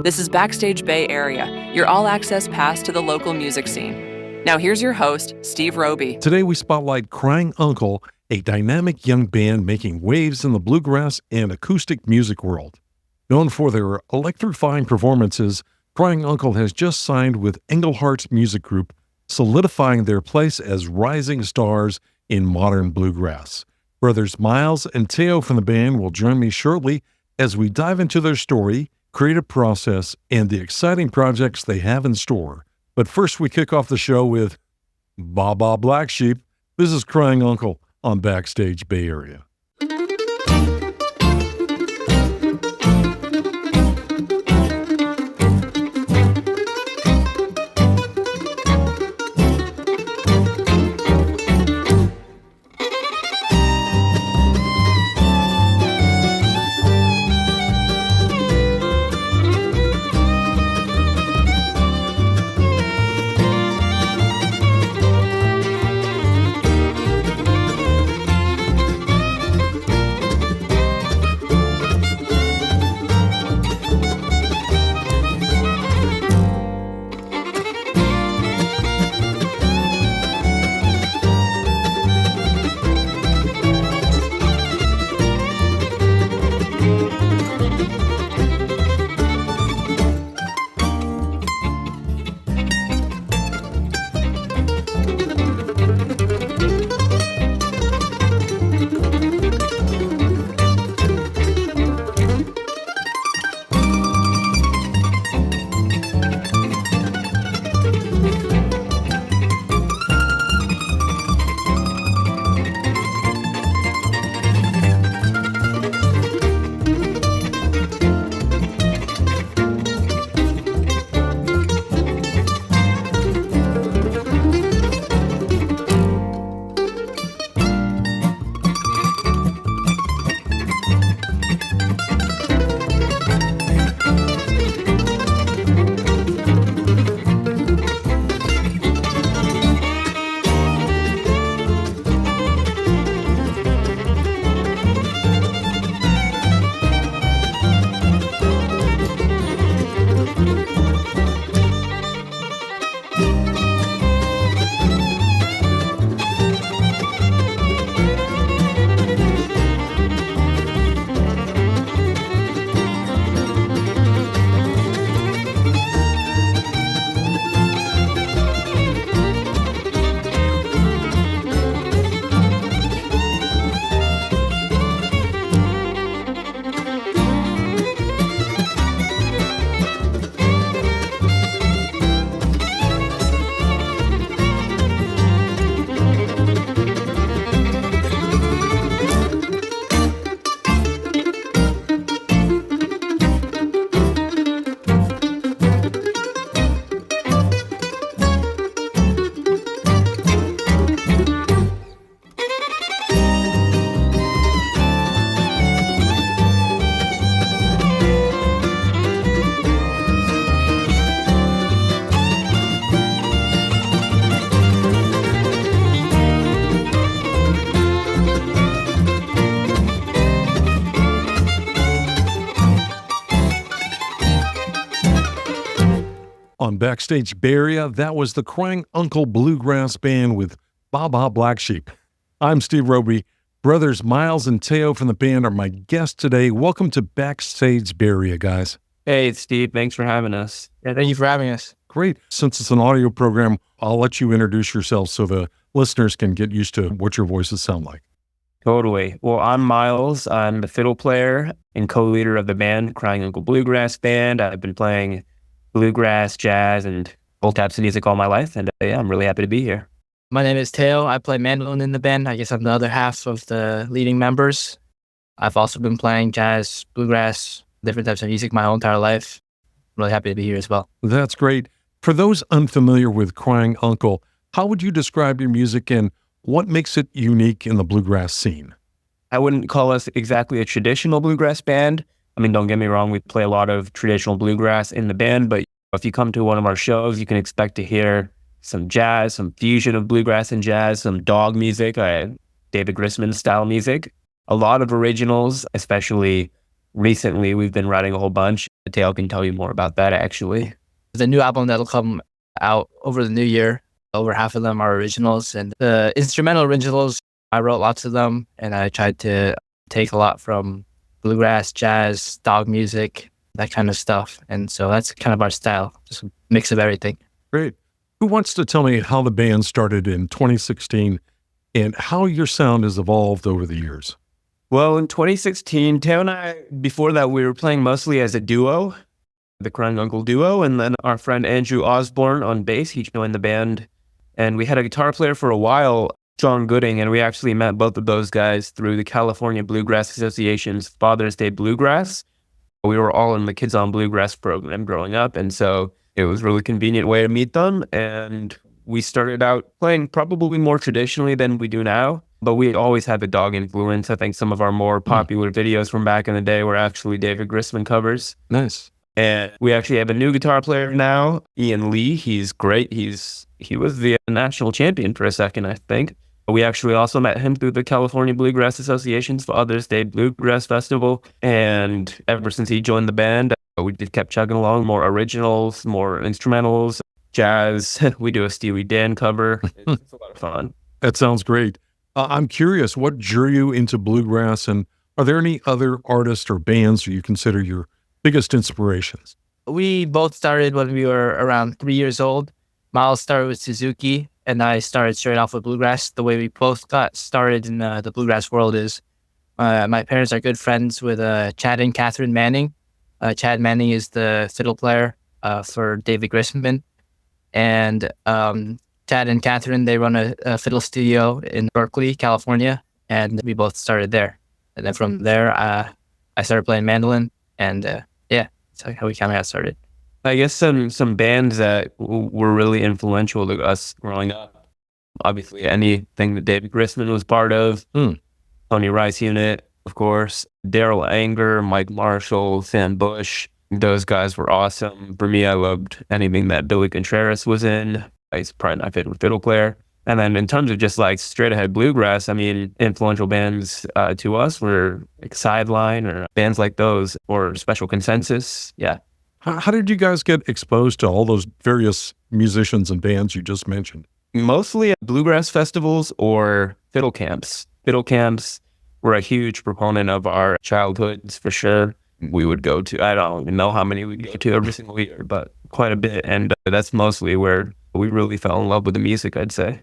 This is Backstage Bay Area, your all-access pass to the local music scene. Now here's your host, Steve Roby. Today we spotlight Crying Uncle, a dynamic young band making waves in the bluegrass and acoustic music world. Known for their electrifying performances, Crying Uncle has just signed with Engelhardt Music Group, solidifying their place as rising stars in modern bluegrass. Brothers Miles and Teo from the band will join me shortly as we dive into their story, creative process, and the exciting projects they have in store. But first we kick off the show with Ba Ba Black Sheep. This is Crying Uncle on Backstage Bay Area. On Backstage Bay Area, that was the Crying Uncle Bluegrass Band with Ba Ba Black Sheep. I'm Steve Roby. Brothers Miles and Teo from the band are my guests today. Welcome to Backstage Bay Area, guys. Hey, it's Steve. Thanks for having us. Yeah, thank you for having us. Great. Since it's an audio program, I'll let you introduce yourself so the listeners can get used to what your voices sound like. Totally. Well, I'm Miles. I'm the fiddle player and co-leader of the band, Crying Uncle Bluegrass Band. I've been playing bluegrass, jazz, and all types of music all my life. And I'm really happy to be here. My name is Teo. I play mandolin in the band. I guess I'm the other half of the leading members. I've also been playing jazz, bluegrass, different types of music my whole entire life. I'm really happy to be here as well. That's great. For those unfamiliar with Crying Uncle, how would you describe your music and what makes it unique in the bluegrass scene? I wouldn't call us exactly a traditional bluegrass band. I mean, don't get me wrong, we play a lot of traditional bluegrass in the band, but if you come to one of our shows, you can expect to hear some jazz, some fusion of bluegrass and jazz, some dog music, David Grisman style music, a lot of originals, especially recently we've been writing a whole bunch. Teo can tell you more about that, actually. The new album that'll come out over the new year, over half of them are originals. And the instrumental originals, I wrote lots of them, and I tried to take a lot from bluegrass, jazz, dog music, that kind of stuff. And so that's kind of our style, just a mix of everything. Great. Who wants to tell me how the band started in 2016 and how your sound has evolved over the years? Well, in 2016, Teo and I, before that, we were playing mostly as a duo, the Crying Uncle duo, and then our friend Andrew Osborne on bass, he joined the band, and we had a guitar player for a while, John Gooding, and we actually met both of those guys through the California Bluegrass Association's Father's Day Bluegrass. We were all in the Kids on Bluegrass program growing up, and so it was a really convenient way to meet them, and we started out playing probably more traditionally than we do now, but we always had the dog influence. I think some of our more popular videos from back in the day were actually David Grisman covers. Nice. And we actually have a new guitar player now, Ian Lee. He's great. He was the national champion for a second, I think. We actually also met him through the California Bluegrass Association's Father's Day Bluegrass Festival. And ever since he joined the band, we just kept chugging along, more originals, more instrumentals, jazz. We do a Steely Dan cover. It's a lot of fun. That sounds great. I'm curious, what drew you into bluegrass, and are there any other artists or bands that you consider your biggest inspirations? We both started when we were around 3 years old. Miles started with Suzuki, and I started straight off with bluegrass. The way we both got started in the bluegrass world is my parents are good friends with Chad and Catherine Manning. Chad Manning is the fiddle player for David Grisman. And Chad and Catherine, they run a fiddle studio in Berkeley, California, and we both started there. And then from there, I started playing mandolin, and that's how we kind of got started. I guess some bands that were really influential to us growing up. Obviously, anything that David Grisman was part of. Tony Rice Unit, of course. Daryl Anger, Mike Marshall, Sam Bush. Those guys were awesome. For me, I loved anything that Billy Contreras was in. He's probably my favorite fiddle player. And then in terms of just like straight ahead bluegrass, I mean, influential bands to us were like Sideline or bands like those, or Special Consensus. Yeah. How did you guys get exposed to all those various musicians and bands you just mentioned? Mostly at bluegrass festivals or fiddle camps. Fiddle camps were a huge proponent of our childhoods, for sure. We would go to, I don't even know how many we go to every single year, but quite a bit. And that's mostly where we really fell in love with the music, I'd say.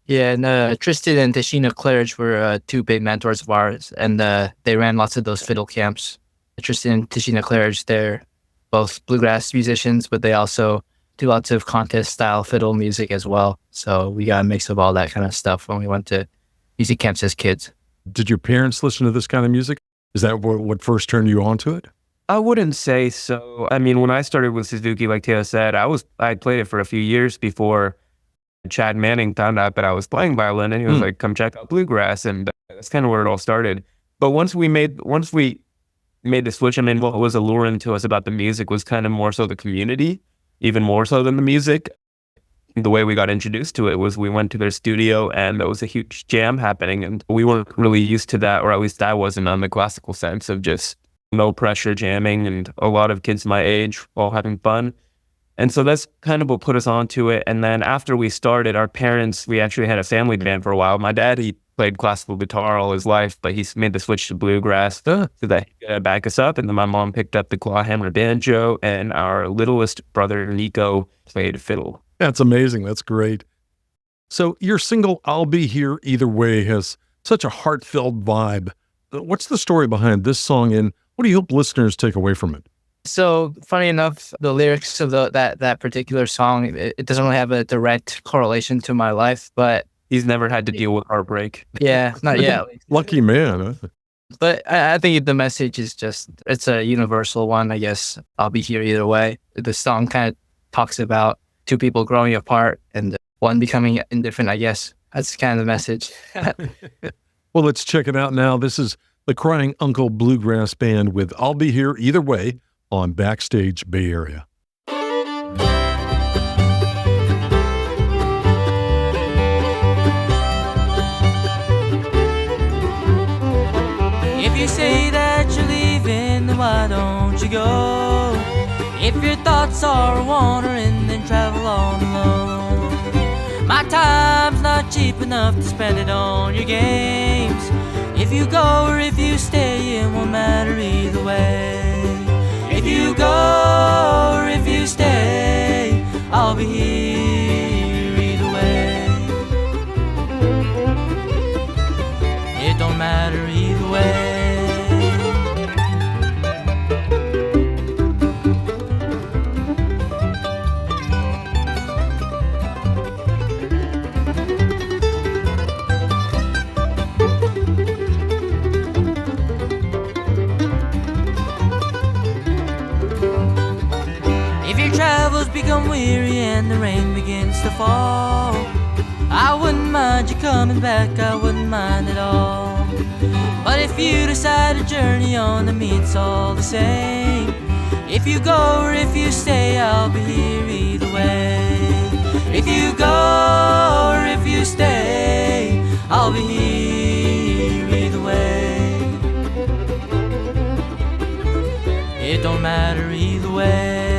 Yeah, and Tristan and Tashina Claridge were two big mentors of ours, and they ran lots of those fiddle camps. Tristan and Tashina Claridge, they're both bluegrass musicians, but they also do lots of contest-style fiddle music as well. So we got a mix of all that kind of stuff when we went to music camps as kids. Did your parents listen to this kind of music? Is that what first turned you on to it? I wouldn't say so. I mean, when I started with Suzuki, like Teo said, I played it for a few years before Chad Manning found out that I was playing violin, and he was like, "Come check out bluegrass," and that's kind of where it all started. But once we made the switch, I mean, what was alluring to us about the music was kind of more so the community, even more so than the music. The way we got introduced to it was we went to their studio, and there was a huge jam happening, and we weren't really used to that, or at least I wasn't, on the classical sense of just no pressure jamming and a lot of kids my age all having fun. And so that's kind of what put us onto it. And then after we started, our parents, we actually had a family band for a while. My dad, he played classical guitar all his life, but he's made the switch to bluegrass so that he could back us up. And then my mom picked up the clawhammer banjo, and our littlest brother, Nico, played fiddle. That's amazing. That's great. So your single, I'll Be Here Either Way, has such a heartfelt vibe. What's the story behind this song, and what do you hope listeners take away from it? So funny enough, the lyrics of that particular song, it doesn't really have a direct correlation to my life, but he's never had to deal with heartbreak. Yeah, not yet. Lucky man. Huh? But I think the message is it's a universal one, I guess. I'll be here either way. The song kind of talks about two people growing apart and one becoming indifferent, I guess. That's kind of the message. Well, let's check it out now. This is the Crying Uncle Bluegrass Band with I'll Be Here Either Way on Backstage Bay Area. If you say that you're leaving, then why don't you go? If your thoughts are wandering, then travel on alone. My time's not cheap enough to spend it on your games. If you go or if you stay, it won't matter either way. If you go or if you stay, I'll be here either way. It don't matter either way. Travels become weary and the rain begins to fall, I wouldn't mind you coming back, I wouldn't mind at all. But if you decide to journey on, to me it's all the same. If you go or if you stay, I'll be here either way. If you go or if you stay, I'll be here either way. It don't matter either way.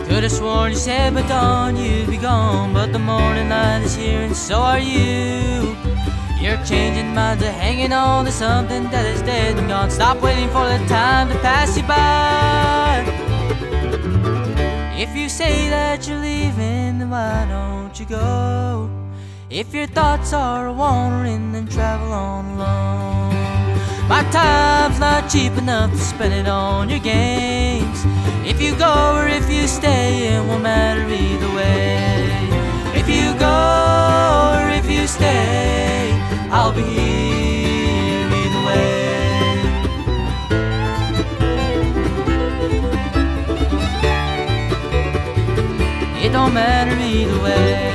Could've sworn you said by dawn you'd be gone, but the morning light is here and so are you. Your changing minds are hanging on to something that is dead and gone. Stop waiting for the time to pass you by. If you say that you're leaving, then why don't you go? If your thoughts are wandering, then travel on alone. My time's not cheap enough to spend it on your games. If you go or if you stay, it won't matter either way. If you go or if you stay, I'll be here either way. It don't matter either way.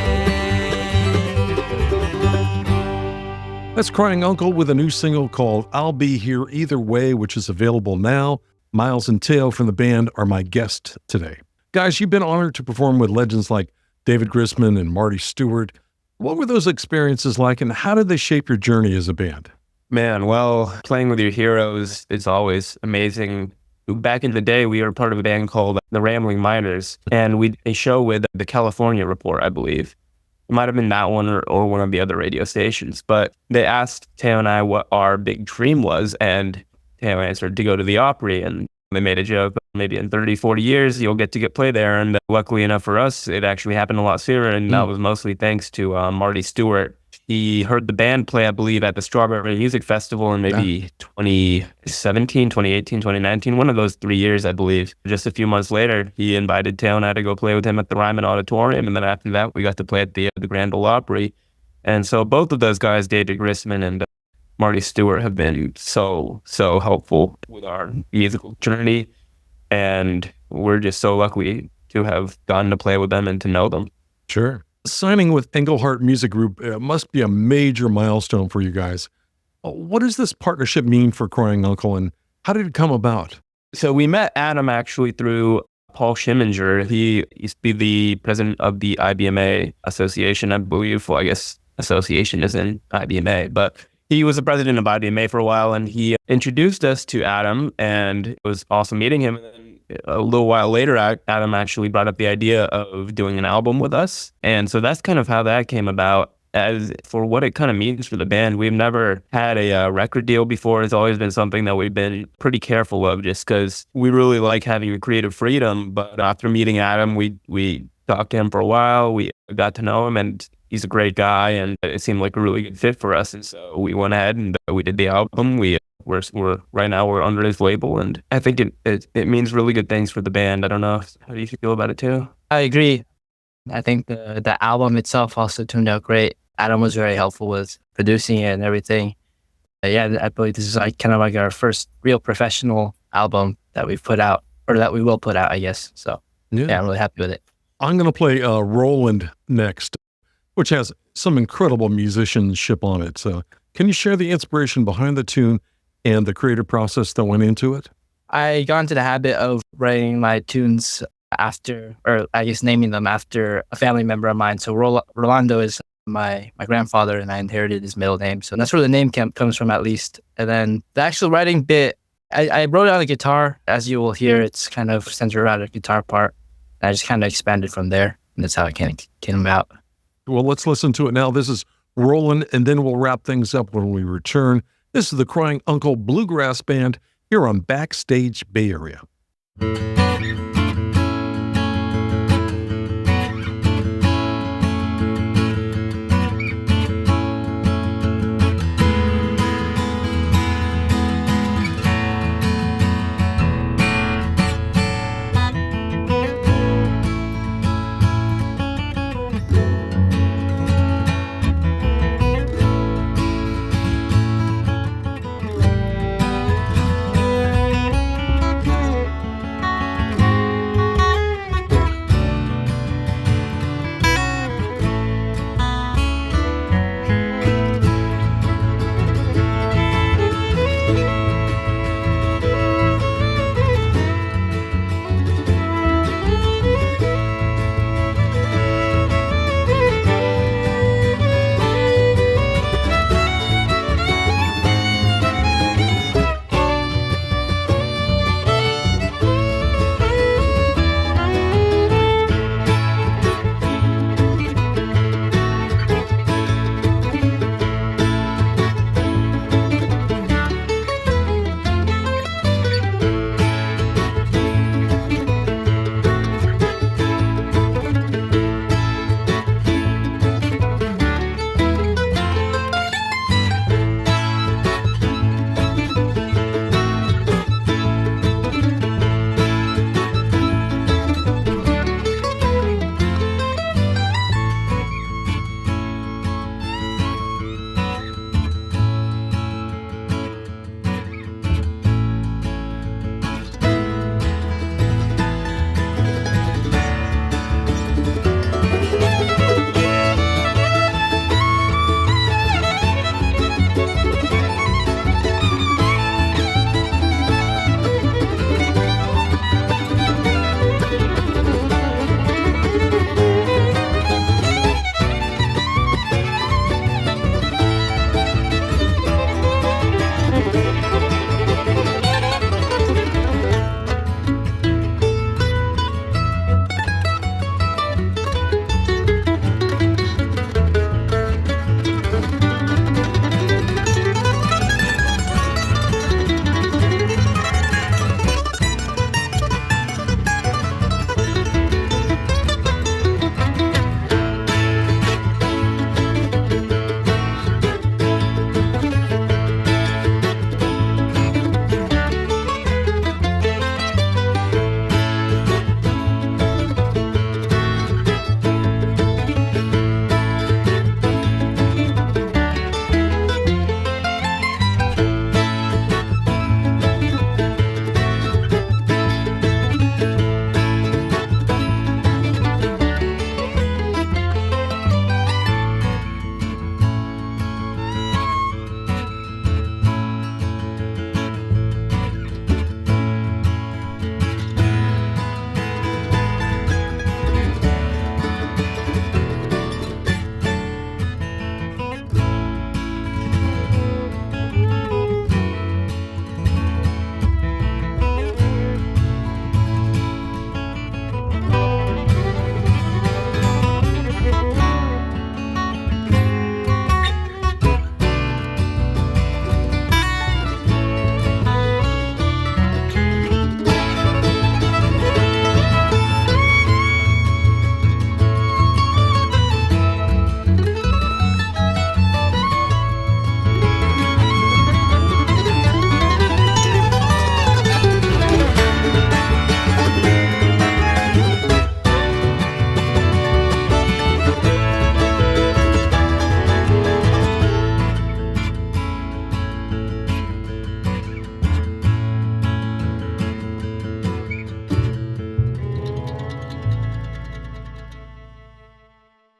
That's Crying Uncle with a new single called I'll Be Here Either Way, which is available now. Miles and Teo from the band are my guest today. Guys, you've been honored to perform with legends like David Grisman and Marty Stuart. What were those experiences like, and how did they shape your journey as a band? Man, well, playing with your heroes is always amazing. Back in the day, we were part of a band called the Rambling Miners, and we did a show with the California Report, I believe. It might have been that one or one of the other radio stations, but they asked Teo and I what our big dream was, and Teo answered to go to the Opry, and they made a joke, maybe in 30, 40 years, you'll get to play there. And luckily enough for us, it actually happened a lot sooner, and that was mostly thanks to Marty Stuart. He heard the band play, I believe, at the Strawberry Music Festival in maybe 2017, 2018, 2019, one of those 3 years, I believe. Just a few months later, he invited Teo and I to go play with him at the Ryman Auditorium, and then after that, we got to play at the Grand Ole Opry. And so both of those guys, David Grisman and Marty Stuart, have been so helpful with our musical journey, and we're just so lucky to have gotten to play with them and to know them. Sure. Signing with Engelhardt Music Group must be a major milestone for you guys. What does this partnership mean for Crying Uncle, and how did it come about? So we met Adam actually through Paul Schimminger. He used to be the president of the IBMA Association, I believe. Well, I guess association is in IBMA, but he was the president of IBMA for a while, and he introduced us to Adam, and it was awesome meeting him. And then a little while later, Adam actually brought up the idea of doing an album with us. And so that's kind of how that came about. As for what it kind of means for the band, we've never had a record deal before. It's always been something that we've been pretty careful of, just because we really like having creative freedom. But after meeting Adam, we talked to him for a while. We got to know him, and he's a great guy, and it seemed like a really good fit for us. And so we went ahead and we did the album. We're right now we're under his label, and I think it means really good things for the band. I don't know. How do you feel about it too? I agree. I think the album itself also turned out great. Adam was very helpful with producing it and everything. Yeah, I believe this is kind of like our first real professional album that we've put out, or that we will put out, I guess. So yeah I'm really happy with it. I'm going to play Roland next, which has some incredible musicianship on it. So can you share the inspiration behind the tune and the creative process that went into it? I got into the habit of writing my tunes after, or I guess naming them after a family member of mine. So Rolando is my grandfather, and I inherited his middle name. So that's where the name comes from, at least. And then the actual writing bit, I wrote it on the guitar. As you will hear, it's kind of centered around the guitar part. I just kind of expanded from there, and that's how it came about. Well, let's listen to it now. This is Roland, and then we'll wrap things up when we return. This is the Crying Uncle Bluegrass Band here on Backstage Bay Area.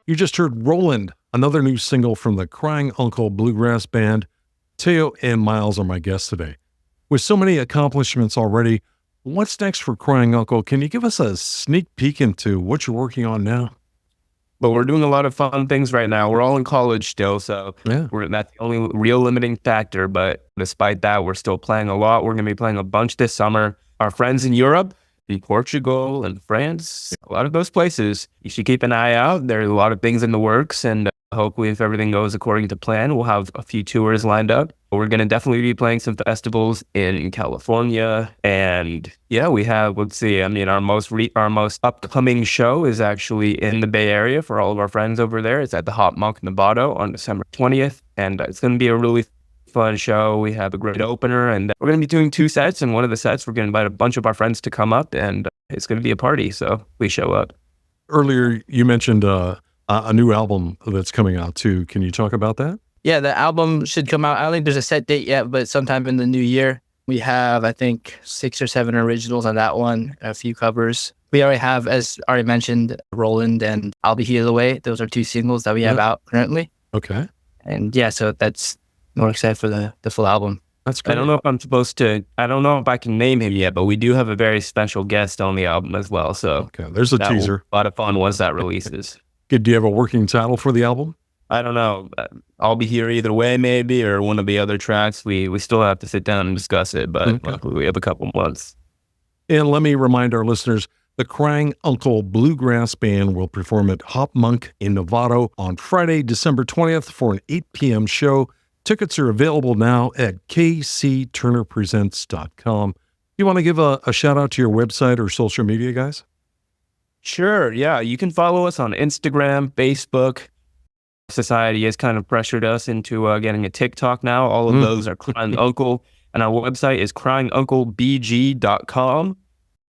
You just heard Roland, another new single from the Crying Uncle Bluegrass Band. Teo and Miles are my guests today. With so many accomplishments already, what's next for Crying Uncle? Can you give us a sneak peek into what you're working on now? But we're doing a lot of fun things right now. We're all in college still, so that's the only real limiting factor. But despite that, we're still playing a lot. We're going to be playing a bunch this summer. Our friends in Europe, in Portugal and France, a lot of those places, you should keep an eye out. There are a lot of things in the works, and hopefully if everything goes according to plan, we'll have a few tours lined up. We're going to definitely be playing some festivals in California. And yeah, we have, let's see, I mean, our most upcoming show is actually in the Bay Area for all of our friends over there. It's at the Hop Monk Novato on December 20th. And it's going to be a really fun show. We have a great opener, and we're going to be doing 2 sets. And one of the sets, we're going to invite a bunch of our friends to come up, and it's going to be a party. So please show up. Earlier, you mentioned a new album that's coming out too. Can you talk about that? Yeah, the album should come out. I don't think there's a set date yet, but sometime in the new year. We have, I think, 6 or 7 originals on that one, a few covers. We already have, as already mentioned, Roland and I'll Be Here the Way. Those are 2 singles that we have out currently. Okay. And yeah, so we're excited for the full album. That's great. I don't know if I can name him yet, but we do have a very special guest on the album as well. So okay, there's a teaser. A lot of fun once that releases. Good. Do you have a working title for the album? I don't know. I'll Be Here Either Way, maybe, or one of the other tracks. We still have to sit down and discuss it, but luckily we have a couple months. And let me remind our listeners, the Crying Uncle Bluegrass Band will perform at Hop Monk in Novato on Friday, December 20th for an 8 p.m. show. Tickets are available now at kcturnerpresents.com. You want to give a shout out to your website or social media, guys? Sure. Yeah. You can follow us on Instagram, Facebook. Society has kind of pressured us into getting a TikTok now. All of those are Crying Uncle. And our website is cryingunclebg.com.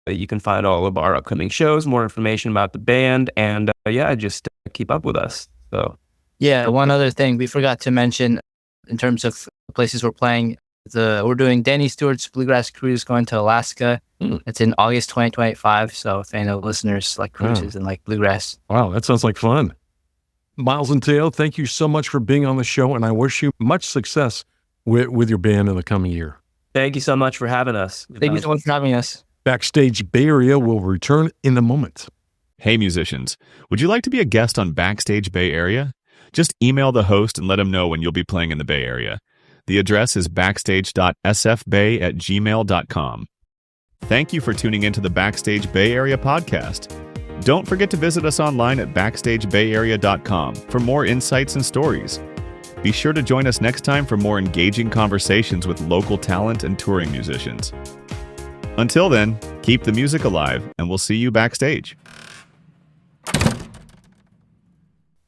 You can find all of our upcoming shows, more information about the band, and just keep up with us. So, yeah, one other thing we forgot to mention in terms of places we're playing, we're doing Danny Stewart's Bluegrass Cruise going to Alaska. It's in August 2025. So if any of the listeners like cruises and like bluegrass. Wow, that sounds like fun. Miles and Teo, thank you so much for being on the show, and I wish you much success with your band in the coming year. Thank you so much for having us. Thank you so much for having us. Backstage Bay Area will return in a moment. Hey musicians, would you like to be a guest on Backstage Bay Area? Just email the host and let him know when you'll be playing in the Bay Area. The address is backstage.sfbay@gmail.com. Thank you for tuning into the Backstage Bay Area podcast. Don't forget to visit us online at backstagebayarea.com for more insights and stories. Be sure to join us next time for more engaging conversations with local talent and touring musicians. Until then, keep the music alive, and we'll see you backstage.